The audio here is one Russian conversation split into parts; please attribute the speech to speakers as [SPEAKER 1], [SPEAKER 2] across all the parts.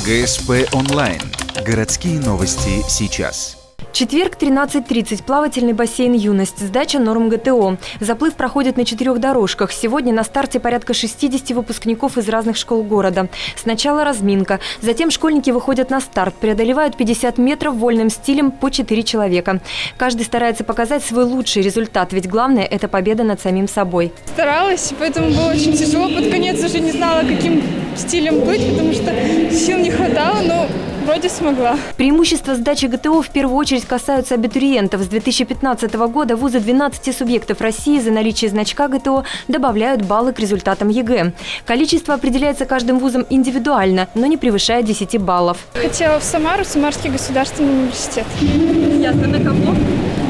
[SPEAKER 1] ГСП онлайн. Городские новости сейчас.
[SPEAKER 2] Четверг, 13:30. Плавательный бассейн «Юность». Сдача норм ГТО. Заплыв проходит на 4 дорожках. Сегодня на старте порядка 60 выпускников из разных школ города. Сначала разминка. Затем школьники выходят на старт. Преодолевают 50 метров вольным стилем по 4 человека. Каждый старается показать свой лучший результат, ведь главное – это победа над самим собой.
[SPEAKER 3] Старалась, поэтому было очень тяжело. Под конец уже не знала, каким стилем быть, потому что сил не хватало, но вроде смогла.
[SPEAKER 2] Преимущества сдачи ГТО в первую очередь касаются абитуриентов. С 2015 года вузы 12 субъектов России за наличие значка ГТО добавляют баллы к результатам ЕГЭ. Количество определяется каждым вузом индивидуально, но не превышает 10 баллов.
[SPEAKER 3] Хотела в Самару, Самарский государственный университет.
[SPEAKER 2] Ясно, на кого?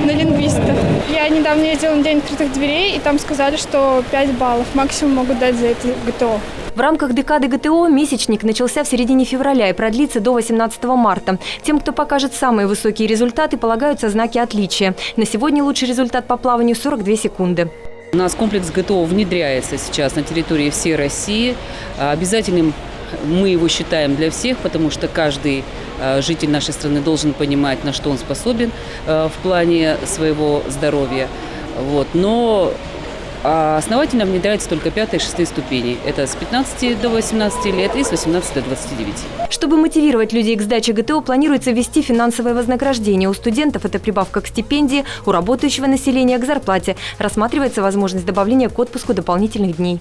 [SPEAKER 3] На лингвиста. Я недавно ездила на День открытых дверей, и там сказали, что 5 баллов максимум могут дать за это ГТО.
[SPEAKER 2] В рамках декады ГТО месячник начался в середине февраля и продлится до 18 марта. Тем, кто покажет самые высокие результаты, полагаются знаки отличия. На сегодня лучший результат по плаванию – 42 секунды.
[SPEAKER 4] У нас комплекс ГТО внедряется сейчас на территории всей России. Обязательным мы его считаем для всех, потому что каждый житель нашей страны должен понимать, на что он способен в плане своего здоровья. Но основательно внедряется только 5 и 6 ступени. Это с 15 до 18 лет и с 18 до 29.
[SPEAKER 2] Чтобы мотивировать людей к сдаче ГТО, планируется ввести финансовое вознаграждение. У студентов это прибавка к стипендии, у работающего населения к зарплате. Рассматривается возможность добавления к отпуску дополнительных дней.